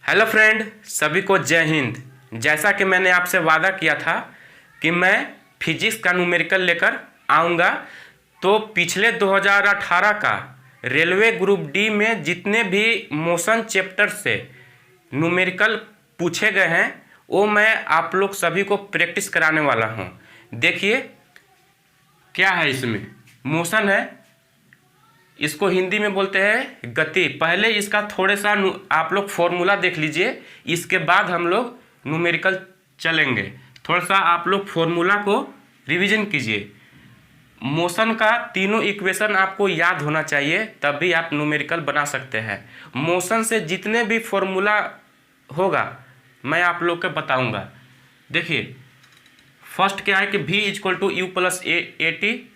Hello friend, सभी को जय हिंद। जैसा कि मैंने आपसे वादा किया था कि मैं फिजिक्स का न्यूमेरिकल लेकर आऊँगा, तो पिछले 2018 का रेलवे ग्रुप डी में जितने भी मोशन चैप्टर से न्यूमेरिकल पूछे गए हैं वो मैं आप लोग सभी को प्रैक्टिस कराने वाला हूँ। देखिए क्या है, इसमें मोशन है, इसको हिंदी में बोलते हैं गति। पहले इसका थोड़े सा आप लोग फॉर्मूला देख लीजिए, इसके बाद हम लोग न्यूमेरिकल चलेंगे। थोड़ा सा आप लोग फॉर्मूला को रिवीजन कीजिए। मोशन का तीनों इक्वेशन आपको याद होना चाहिए, तभी आप न्यूमेरिकल बना सकते हैं। मोशन से जितने भी फॉर्मूला होगा मैं आप लोग को बताऊंगा। देखिए फर्स्ट क्या है कि v equal to u plus a t,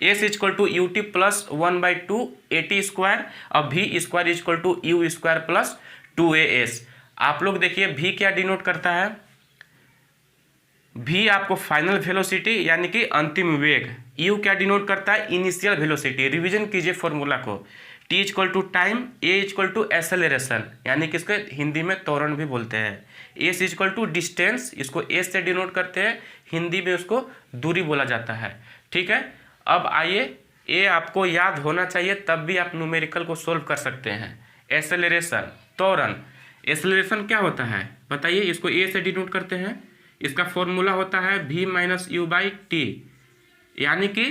s equal to u t plus 1/2 a t square और v square equal to u square plus 2as। आप लोग देखिए v क्या डिनोट करता है, v आपको फाइनल वेलोसिटी यानी कि अंतिम वेग, u क्या डिनोट करता है, इनिशियल वेलोसिटी। रिवीजन कीजिए फॉर्मूला को। t equal to time, a equal to acceleration यानी कि इसको हिंदी में त्वरण भी बोलते हैं। s इक्वल टू डिस्टेंस, इसको s से डिनोट करते हैं, हिंदी में उसको दूरी बोला जाता है। ठीक है, अब आइए, ये आपको याद होना चाहिए, तब भी आप न्यूमेरिकल को सोल्व कर सकते हैं। एक्सेलरेशन, त्वरण। एक्सेलरेशन क्या होता है बताइए, इसको a से डिनोट करते हैं, इसका फॉर्मूला होता है v minus u by t, यानी कि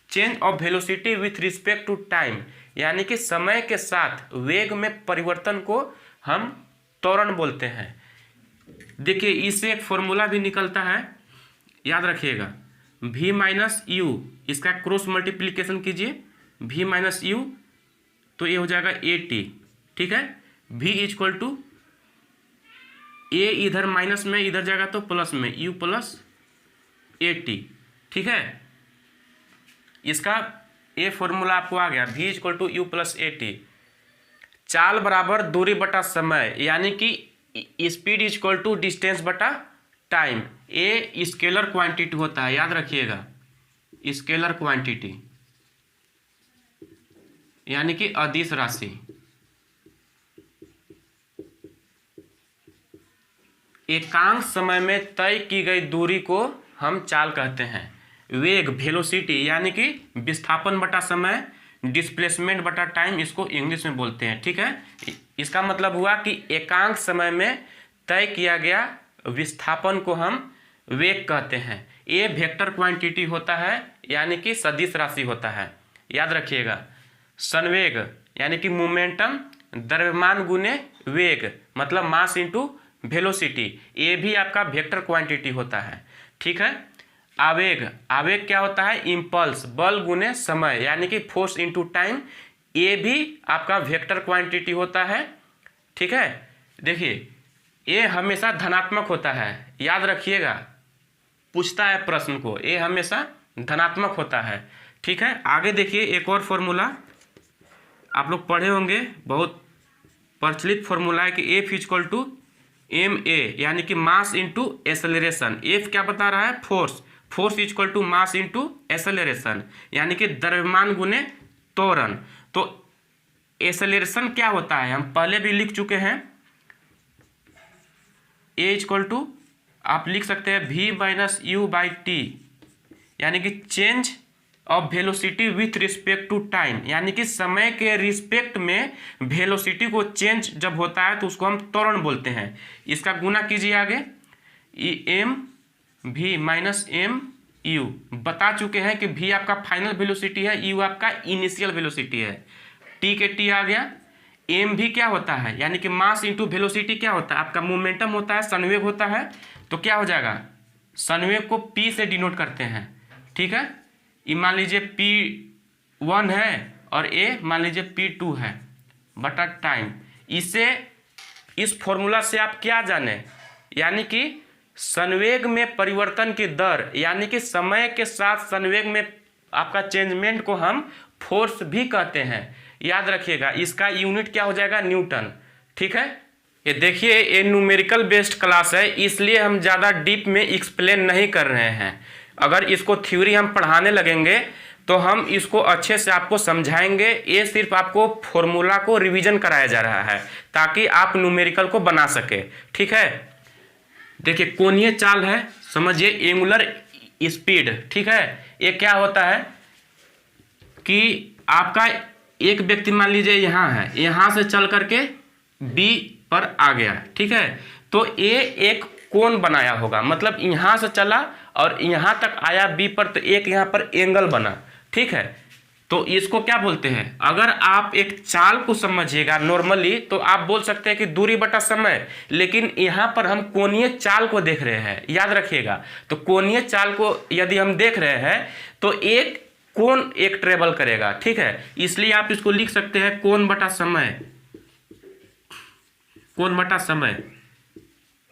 change of velocity with respect to time, यानी कि समय के साथ वेग में परिवर्तन को हम त्वरण बोलते हैं। देखिए इससे एक फॉर्मूला भी निकलता है, याद रखिएगा। v माइनस यू, इसका क्रॉस मल्टीप्लीकेशन कीजिए, v माइनस यू तो ये हो जाएगा ए टी। ठीक है, v इक्वल टू ए, इधर माइनस में इधर जाएगा तो प्लस में, u प्लस ए टी। ठीक है, इसका ये फॉर्मूला आपको आ गया, v equal to u plus a t. चाल बराबर दूरी बटा समय, यानी कि स्पीड इक्वल टू डिस्टेंस बटा टाइम। ए स्केलर क्वांटिटी होता है, याद रखिएगा, स्केलर क्वांटिटी यानी कि अदिश राशि। एकांक समय में तय की गई दूरी को हम चाल कहते हैं। वेग वेलोसिटी यानी कि विस्थापन बटा समय, डिस्प्लेसमेंट बटा टाइम, इसको इंग्लिश में बोलते हैं। ठीक है, इसका मतलब हुआ कि एकांक समय में तय किया गया विस्थापन को हम वेग कहते हैं। ये वेक्टर क्वांटिटी होता है यानी कि सदिश राशि होता है, याद रखिएगा। संवेग यानी कि मोमेंटम, द्रव्यमान गुने वेग, मतलब मास इंटू वेलोसिटी, ये भी आपका वेक्टर क्वांटिटी होता है। ठीक है, आवेग, आवेग क्या होता है, इम्पल्स, बल गुने समय यानी कि फोर्स इंटू टाइम, ये भी आपका वेक्टर क्वांटिटी होता है। ठीक है, देखिए ये हमेशा धनात्मक होता है, याद रखिएगा, पूछता है प्रश्न को, ये हमेशा धनात्मक होता है। ठीक है, आगे देखिए एक और फॉर्मूला आप लोग पढ़े होंगे, बहुत प्रचलित फॉर्मूला है कि F equal to m a, यानी कि मास इंटू एक्सेलरेशन। F क्या बता रहा है, force, force equal to mass into acceleration यानी कि द्रव्यमान गुने त्वरण। तो एक्सेलरेशन क्या होता है हम पहले भी लिख चुके हैं, ए इक्वल टू आप लिख सकते हैं v minus u by t, यानी कि change of velocity with respect to time, यानी कि समय के रिस्पेक्ट में वेलोसिटी को चेंज जब होता है तो उसको हम त्वरण बोलते हैं। इसका गुना कीजिए आगे, m v minus m u, बता चुके हैं कि v आपका फाइनल वेलोसिटी है, u आपका इनिशियल वेलोसिटी है। t के t आ गया, एम भी क्या होता है, यानी कि मास इंटू वेलोसिटी क्या होता है, आपका मोमेंटम होता है, संवेग होता है, तो क्या हो जाएगा, संवेग को p से डिनोट करते हैं। ठीक है, ये मान लीजिए p1 है और a मान लीजिए p2 है बटा टाइम। इसे इस फॉर्मूला से आप क्या जाने, यानी कि संवेग में परिवर्तन की दर, यानी कि समय के साथ संवेग में आपका चेंजमेंट को हम फोर्स भी कहते हैं, याद रखिएगा। इसका यूनिट क्या हो जाएगा, न्यूटन। ठीक है, ये देखिए ये न्यूमेरिकल बेस्ड क्लास है, इसलिए हम ज़्यादा डीप में एक्सप्लेन नहीं कर रहे हैं। अगर इसको थ्योरी हम पढ़ाने लगेंगे तो हम इसको अच्छे से आपको समझाएंगे। ये सिर्फ आपको फॉर्मूला को रिवीजन कराया जा रहा है ताकि आप न्यूमेरिकल को बना सके। ठीक है, देखिए कोणीय चाल है, समझिए एंगुलर स्पीड। ठीक है, ये क्या होता है कि आपका एक व्यक्ति मान लीजिए यहाँ है, यहाँ से चल करके बी पर आ गया। ठीक है, तो ये एक कोण बनाया होगा, मतलब यहाँ से चला और यहाँ तक आया बी पर, तो एक यहाँ पर एंगल बना। ठीक है, तो इसको क्या बोलते हैं, अगर आप एक चाल को समझिएगा नॉर्मली तो आप बोल सकते हैं कि दूरी बटा समय, लेकिन यहाँ पर हम कोणीय चाल को देख रहे हैं, याद रखिएगा। तो कोणीय चाल को यदि हम देख रहे हैं तो एक कोण एक ट्रेवल करेगा। ठीक है, इसलिए आप इसको लिख सकते हैं कोण बटा समय। कोण बटा समय,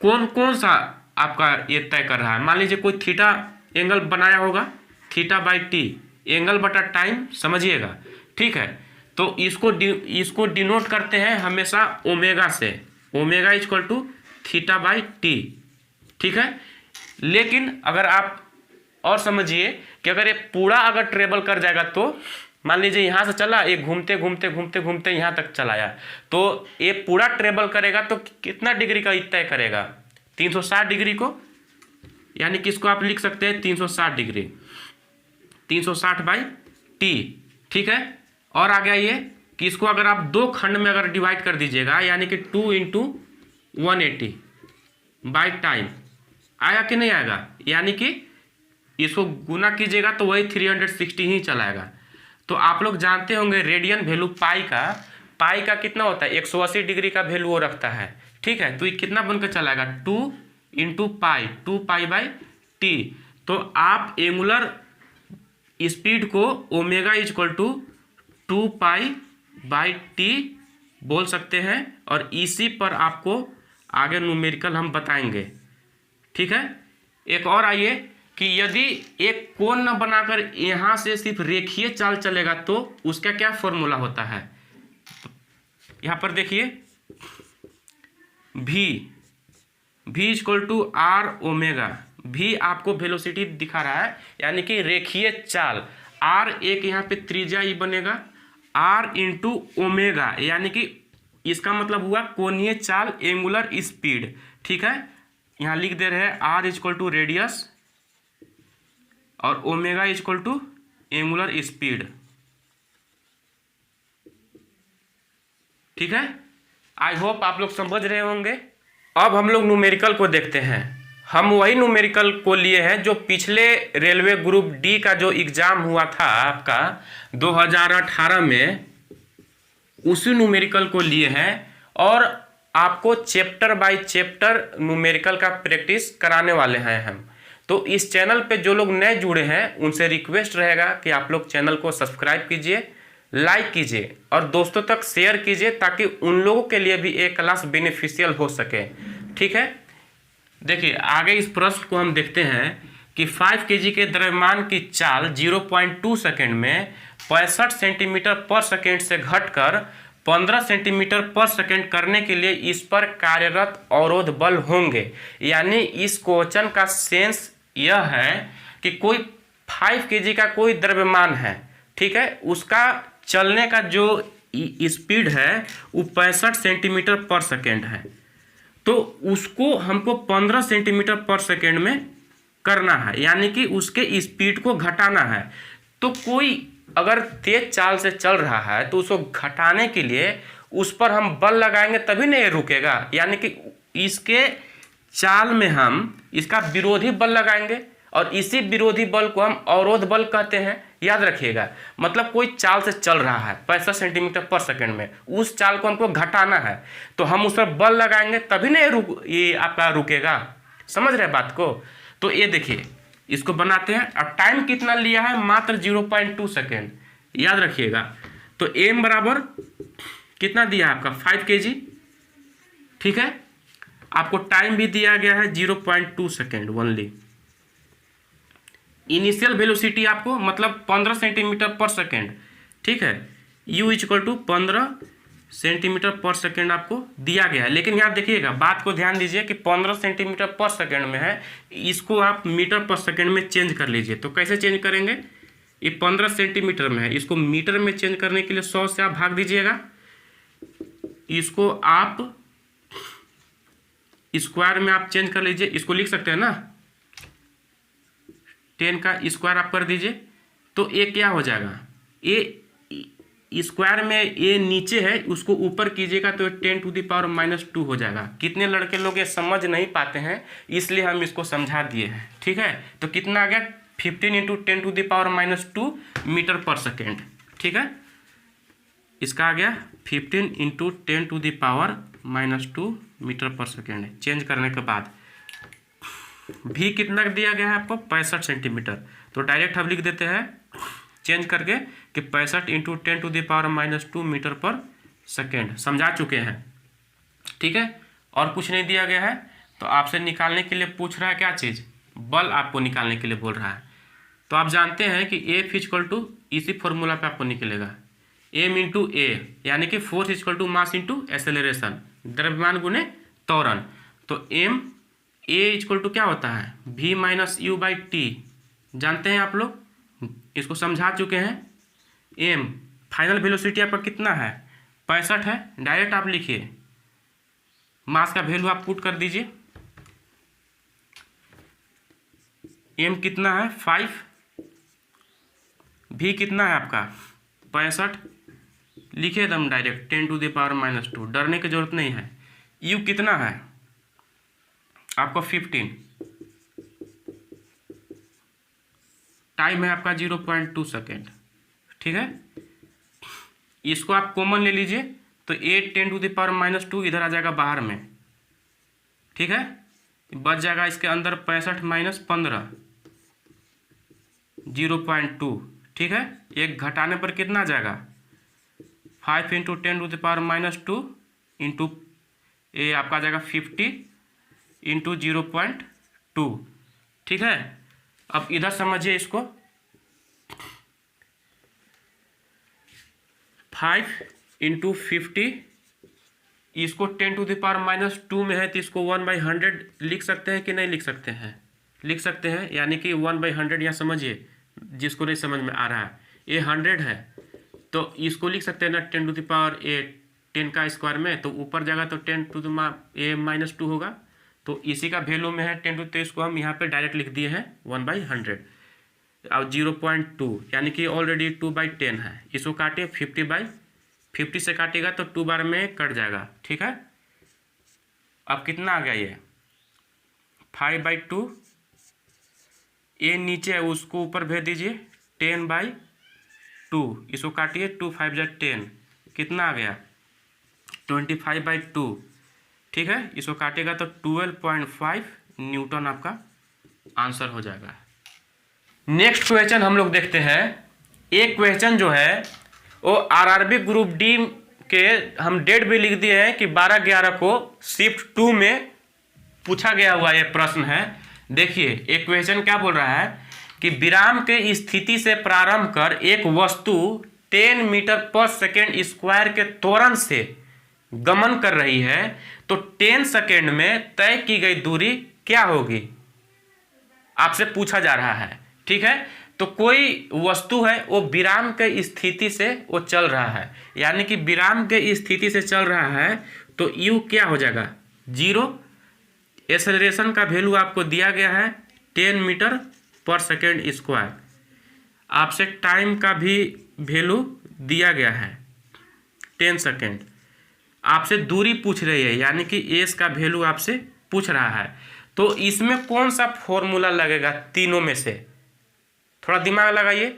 कौन कौन सा आपका ये तय कर रहा है, मान लीजिए कोई थीटा एंगल बनाया होगा, थीटा बाई टी, एंगल बटा टाइम, समझिएगा। ठीक है, तो इसको डिनोट करते हैं हमेशा ओमेगा से, omega equal to theta by t. ठीक है, लेकिन अगर आप और समझिए कि अगर ये पूरा अगर ट्रेवल कर जाएगा, तो मान लीजिए यहाँ से चला, ये घूमते घूमते घूमते घूमते यहाँ तक चलाया, तो ये पूरा ट्रेवल करेगा तो कितना डिग्री का तय करेगा, 360 डिग्री को, यानी कि इसको आप लिख सकते हैं 360 डिग्री, 360 बाई टी। ठीक है, और आ गया ये कि इसको अगर आप दो खंड में अगर डिवाइड कर दीजिएगा, यानी कि 2 इंटू 180 बाई टाइम, आया कि नहीं आएगा, यानी कि इसको गुना कीजिएगा तो वही 360 ही चलाएगा। तो आप लोग जानते होंगे रेडियन वैल्यू पाई का कितना होता है, 180 डिग्री का वैल्यू वो रखता है। ठीक है, तो ये कितना बनकर चलाएगा, 2 into pi, 2 pi by t. तो आप एंगुलर स्पीड को omega equal to 2 pi by t बोल सकते हैं, और इसी पर आपको आगे न्यूमेरिकल हम बताएंगे। ठीक है, एक और आइए कि यदि एक कोण न बनाकर यहाँ से सिर्फ रेखीय चाल चलेगा तो उसका क्या फॉर्मूला होता है। यहाँ पर देखिए v equal to r omega, v आपको वेलोसिटी दिखा रहा है, यानी कि रेखीय चाल, r एक यहाँ पे त्रिज्या ही बनेगा, r इंटू ओमेगा, यानी कि इसका मतलब हुआ कोणीय चाल एंगुलर स्पीड। ठीक है, यहाँ लिख दे रहे हैं r इक्वल टू रेडियस और omega equal to angular speed. ठीक है, आई होप आप लोग समझ रहे होंगे। अब हम लोग न्यूमेरिकल को देखते हैं। हम वही न्यूमेरिकल को लिए हैं जो पिछले रेलवे ग्रुप डी का जो एग्जाम हुआ था आपका 2018 में, उसी न्यूमेरिकल को लिए हैं, और आपको चैप्टर बाय चैप्टर न्यूमेरिकल का प्रैक्टिस कराने वाले हैं हम। तो इस चैनल पे जो लोग नए जुड़े हैं उनसे रिक्वेस्ट रहेगा कि आप लोग चैनल को सब्सक्राइब कीजिए, लाइक कीजिए और दोस्तों तक शेयर कीजिए, ताकि उन लोगों के लिए भी एक क्लास बेनिफिशियल हो सके। ठीक है, देखिए आगे इस प्रश्न को हम देखते हैं कि 5 kg के द्रव्यमान की चाल 0.2 सेकेंड में 65 सेंटीमीटर पर सेकेंड से घटकर 15 सेंटीमीटर पर सेकेंड करने के लिए इस पर कार्यरत अवरोध बल होंगे। यानी इस क्वेश्चन का सेंस यह है कि कोई 5 kg का कोई द्रव्यमान है, ठीक है, उसका चलने का जो स्पीड है वो 65 सेंटीमीटर पर सेकेंड है, तो उसको हमको 15 सेंटीमीटर पर सेकेंड में करना है, यानी कि उसके स्पीड को घटाना है। तो कोई अगर तेज चाल से चल रहा है तो उसको घटाने के लिए उस पर हम बल लगाएंगे तभी नहीं रुकेगा, यानी कि इसके चाल में हम इसका विरोधी बल लगाएंगे और इसी विरोधी बल को हम अवरोध बल कहते हैं, याद रखिएगा। मतलब कोई चाल से चल रहा है 65 सेंटीमीटर पर सेकेंड में, उस चाल को हमको घटाना है तो हम उस पर बल लगाएंगे तभी नहीं ये आपका रुकेगा। समझ रहे बात को। तो ये देखिए इसको बनाते हैं। अब टाइम कितना लिया है, मात्र 0.2 सेकेंड, याद रखिएगा। तो m बराबर कितना दिया है आपका 5 kg, ठीक है। आपको टाइम भी दिया गया है 0.2 सेकेंड ओनली। इनिशियल वेलोसिटी आपको मतलब 15 सेंटीमीटर पर सेकेंड, ठीक है। u इक्वल टू 15 सेंटीमीटर पर सेकेंड आपको दिया गया है, लेकिन यहाँ देखिएगा बात को ध्यान दीजिए कि 15 सेंटीमीटर पर सेकेंड में है, इसको आप मीटर पर सेकेंड में चेंज कर लीजिए। तो कैसे चेंज करेंगे, ये 15 सेंटीमीटर में है, इसको मीटर में चेंज करने के लिए 100 से आप भाग दीजिएगा, इसको आप स्क्वायर में आप चेंज कर लीजिए, इसको लिख सकते हैं ना 10 का स्क्वायर आप कर दीजिए, तो ये क्या हो जाएगा, ये स्क्वायर में ये नीचे है उसको ऊपर कीजिएगा तो 10⁻⁻² हो जाएगा। कितने लड़के लोग ये समझ नहीं पाते हैं इसलिए हम इसको समझा दिए हैं, ठीक है। तो कितना आ गया 15 × 10⁻² मीटर पर सेकेंड, ठीक है। इसका आ गया 15 × 10⁻² मीटर पर सेकेंड। चेंज करने के बाद भी कितना दिया गया है आपको 65 सेंटीमीटर, तो डायरेक्ट हम लिख देते हैं चेंज करके कि 65 × 10⁻² मीटर पर सेकेंड। समझा चुके हैं, ठीक है। और कुछ नहीं दिया गया है तो आपसे निकालने के लिए पूछ रहा है क्या चीज़, बल आपको निकालने के लिए बोल रहा है। तो आप जानते हैं कि F = इसी फॉर्मूला पे आपको निकलेगा m × a, यानी कि फोर्स = मास × एक्सेलरेशन, द्रव्यमान गुने त्वरण। तो m a = क्या होता है v - u/t, जानते हैं आप लोग, इसको समझा चुके हैं। m फाइनल वेलोसिटी आपका कितना है 65 है, डायरेक्ट आप लिखिए मास का वैल्यू आप पुट कर दीजिए, m कितना है 5, v कितना है आपका 65, लिखिए एकदम डायरेक्ट 10⁻², डरने की जरूरत नहीं है। u कितना है आपका 15, टाइम है आपका 0.2 सेकेंड, ठीक है। इसको आप कॉमन ले लीजिए तो 8 10⁻² इधर आ जाएगा बाहर में, ठीक है। बच जाएगा इसके अंदर 65 - 15 0.2, ठीक है। एक घटाने पर कितना आ जाएगा 5 × 10⁻² इंटू ये आपका आ जाएगा 50 × 0.2, ठीक है। अब इधर समझिए इसको 5 × 50, इसको 10⁻² में है तो इसको 1/100 लिख सकते हैं कि नहीं लिख सकते हैं, लिख सकते हैं, यानी कि 1/100 यहाँ समझिए, जिसको नहीं समझ में आ रहा है ये 100 है तो इसको लिख सकते हैं ना 10 का स्क्वायर में, तो ऊपर जाएगा तो 10⁻² होगा, तो इसी का वैल्यू में है 10, तो इसको हम यहाँ पे डायरेक्ट लिख दिए हैं 1/100 और 0.2, यानी कि ऑलरेडी 2/10 है। इसको काटिए 50 से काटिएगा तो 2 बार में कट जाएगा, ठीक है। अब कितना आ गया ये 5/2, ये नीचे है उसको ऊपर भेज दीजिए 10/2, इसको काटिए 2 5 × 10, कितना आ गया 25/2, ठीक है। इसको काटेगा तो 12.5 न्यूटन आपका आंसर हो जाएगा। नेक्स्ट क्वेश्चन हम लोग देखते हैं। एक क्वेश्चन जो है वो आरआरबी ग्रुप डी के हम डेट भी लिख दिए हैं कि 12/11 को शिफ्ट 2 में पूछा गया हुआ ये प्रश्न है। देखिए एक क्वेश्चन क्या बोल रहा है कि विराम के स्थिति से प्रारंभ कर एक वस्तु 10 मीटर पर सेकेंड स्क्वायर के त्वरण से गमन कर रही है, तो 10 सेकेंड में तय की गई दूरी क्या होगी, आपसे पूछा जा रहा है, ठीक है। तो कोई वस्तु है वो विराम के स्थिति से वो चल रहा है, यानी कि विराम के स्थिति से चल रहा है, तो u क्या हो जाएगा 0, एक्सेलरेशन का वैल्यू आपको दिया गया है 10 मीटर पर सेकेंड स्क्वायर, आपसे टाइम का भी वैल्यू दिया गया है 10 सेकेंड, आपसे दूरी पूछ रही है, यानी कि एस का वैल्यू आपसे पूछ रहा है। तो इसमें कौन सा फॉर्मूला लगेगा तीनों में से, थोड़ा दिमाग लगाइए।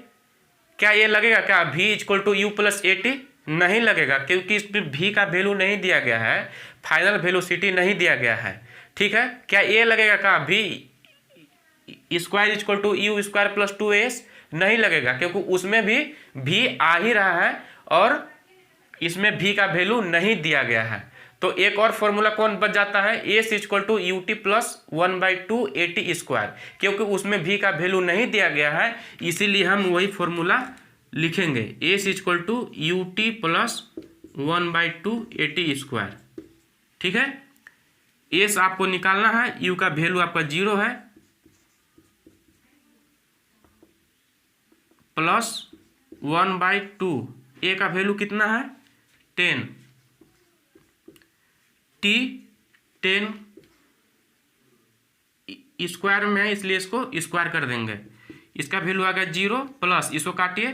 क्या ये लगेगा क्या v = u + at, नहीं लगेगा, क्योंकि इसमें v का वैल्यू नहीं दिया गया है, फाइनल वेलोसिटी नहीं दिया गया है, ठीक है। क्या ये लगेगा क्या v = u² + 2s, नहीं लगेगा, क्योंकि उसमें भी v आ ही रहा है और इसमें v का वैल्यू नहीं दिया गया है। तो एक और फॉर्मूला कौन बच जाता है, s = ut + 1/2 at², क्योंकि उसमें v का वैल्यू नहीं दिया गया है, इसीलिए हम वही फॉर्मूला लिखेंगे s = ut + 1/2 at², ठीक है। s आपको निकालना है, u का वैल्यू आपका 0 है, प्लस 1/2, ए का वैल्यू कितना है 10, टी 10 स्क्वायर में है इसलिए इसको स्क्वायर कर देंगे, इसका वैल्यू आ गया 0 प्लस इसको काटिए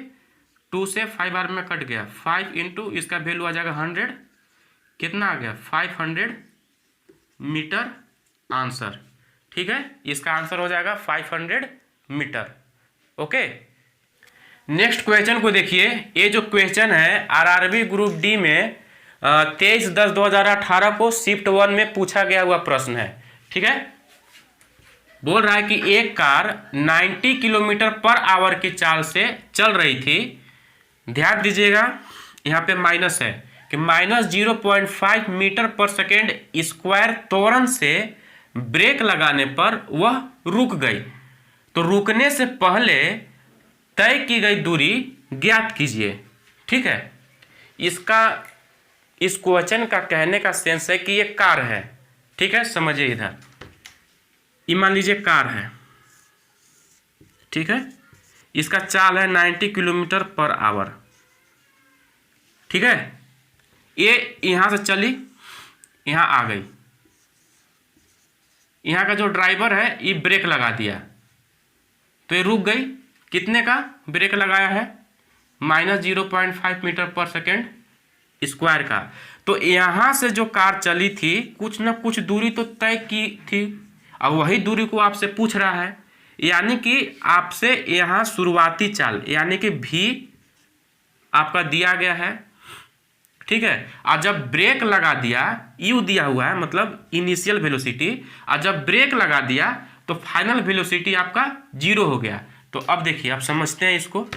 2 से 5 बार में कट गया 5 इंटू इसका वैल्यू आ जाएगा 100, कितना आ गया 500 मीटर आंसर। ठीक है, इसका आंसर हो जाएगा 500 मीटर। ओके, नेक्स्ट क्वेश्चन को देखिए। ये जो क्वेश्चन है आरआरबी ग्रुप डी में 23/10/2018 को शिफ्ट 1 में पूछा गया हुआ प्रश्न है। ठीक है, बोल रहा है कि एक कार 90 किलोमीटर पर आवर की चाल से चल रही थी। ध्यान दीजिएगा यहाँ पे माइनस है कि -0.5 मीटर पर सेकेंड स्क्वायर त्वरण से ब्रेक लगाने पर वह रुक गई। तो रुकने से पहले तय की गई दूरी ज्ञात कीजिए। ठीक है, इस क्वेश्चन का कहने का सेंस है कि ये कार है। ठीक है, समझिए इधर ये मान लीजिए कार है। ठीक है, इसका चाल है 90 किलोमीटर पर आवर। ठीक है, ये यहां से चली यहां आ गई, यहाँ का जो ड्राइवर है ये ब्रेक लगा दिया तो ये रुक गई। कितने का ब्रेक लगाया है -0.5 मीटर पर सेकेंड स्क्वायर का। तो यहाँ से जो कार चली थी कुछ ना कुछ दूरी तो तय की थी, अब वही दूरी को आपसे पूछ रहा है, यानी कि आपसे यहाँ शुरुआती चाल यानी कि भी आपका दिया गया है। ठीक है, और जब ब्रेक लगा दिया यू दिया हुआ है मतलब इनिशियल वेलोसिटी, और जब ब्रेक लगा दिया तो फाइनल वेलोसिटी आपका 0 हो गया। तो अब देखिए आप समझते हैं इसको।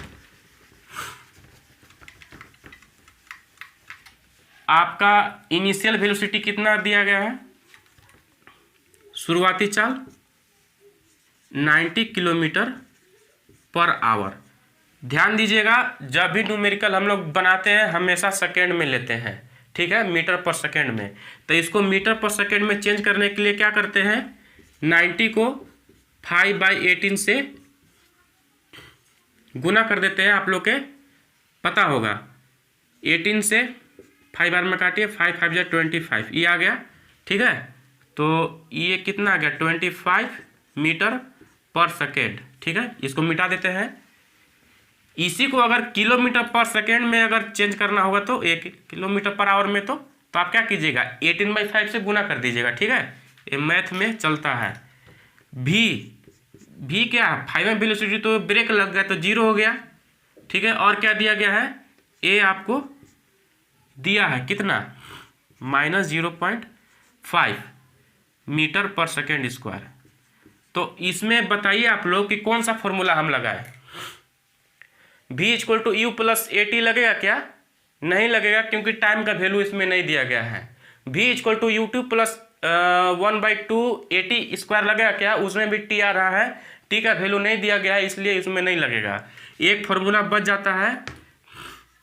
आपका इनिशियल वेलोसिटी कितना दिया गया है, शुरुआती चाल 90 किलोमीटर पर आवर। ध्यान दीजिएगा जब भी न्यूमेरिकल हम लोग बनाते हैं हमेशा सेकेंड में लेते हैं। ठीक है, मीटर पर सेकेंड में। तो इसको मीटर पर सेकेंड में चेंज करने के लिए क्या करते हैं, 90 को 5/18 से गुना कर देते हैं। आप लोग के पता होगा 18 से 5 बार में काटिए, 5 5 जा 25, ये आ गया। ठीक है, तो ये कितना आ गया 25 मीटर पर सेकेंड। ठीक है, इसको मिटा देते हैं। इसी को अगर किलोमीटर पर सेकेंड में अगर चेंज करना होगा तो 1 किलोमीटर पर आवर में तो आप क्या कीजिएगा 18/5 से गुना कर दीजिएगा। ठीक है, ये मैथ में चलता है। भी क्या है फाइनल वेलोसिटी, तो ब्रेक लग गया तो 0 हो गया। ठीक है, और क्या दिया गया है, ए आपको दिया है कितना -0.5 मीटर पर सेकेंड स्क्वायर। तो इसमें बताइए आप लोग कि कौन सा फॉर्मूला हम लगाए, v = u + at लगेगा क्या, नहीं लगेगा क्योंकि टाइम का वैल्यू इसमें नहीं दिया गया है। v = u2 + 1/2 at स्क्वायर लगेगा क्या, उसमें भी t आ रहा है, t का वैल्यू नहीं दिया गया है इसलिए इसमें नहीं लगेगा। एक फॉर्मूला बच जाता है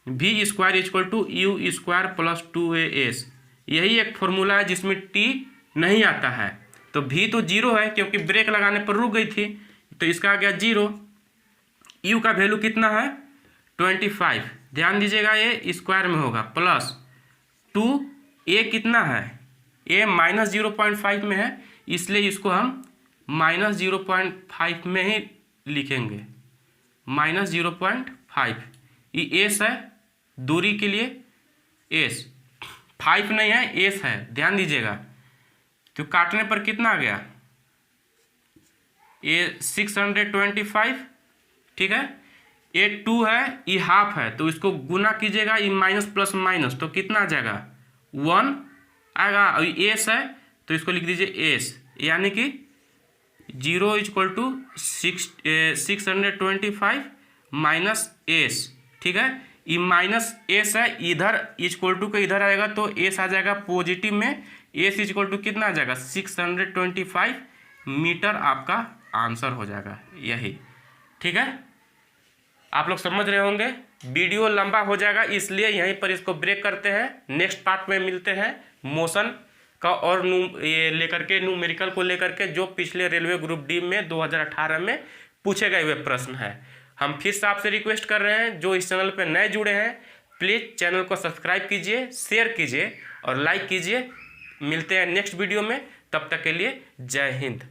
v² = u² + 2as, यही एक फॉर्मूला है जिसमें t नहीं आता है। तो v तो 0 है क्योंकि ब्रेक लगाने पर रुक गई थी, तो इसका आ गया 0। u का वैल्यू कितना है 25, ध्यान दीजिएगा ये स्क्वायर में होगा, प्लस 2 a कितना है, a -0.5 में है इसलिए इसको हम -0.5 में ही लिखेंगे, -0.5। ये s है दूरी के लिए, s 5 नहीं है s है, ध्यान दीजिएगा। तो काटने पर कितना आ गया, ये 625। ठीक है, ये 2 है ये हाफ है तो इसको गुना कीजिएगा, ये माइनस प्लस माइनस तो कितना आ जाएगा 1 आएगा। और एस है तो इसको लिख दीजिए एस, यानी कि 0 = 625 माइनस एस। ठीक है, ये माइनस एस है, इधर = के इधर आएगा तो एस आ जाएगा पॉजिटिव में, एस = कितना आ जाएगा 625 मीटर आपका आंसर हो जाएगा यही। ठीक है, आप लोग समझ रहे होंगे। वीडियो लंबा हो जाएगा इसलिए यहीं पर इसको ब्रेक करते हैं। नेक्स्ट पार्ट में मिलते हैं मोशन का और ये लेकर के न्यूमेरिकल को लेकर के जो पिछले रेलवे ग्रुप डी में 2018 में पूछे गए हुए प्रश्न है। हम फिर से आपसे रिक्वेस्ट कर रहे हैं, जो इस चैनल पर नए जुड़े हैं प्लीज़ चैनल को सब्सक्राइब कीजिए, शेयर कीजिए और लाइक कीजिए। मिलते हैं नेक्स्ट वीडियो में, तब तक के लिए जय हिंद।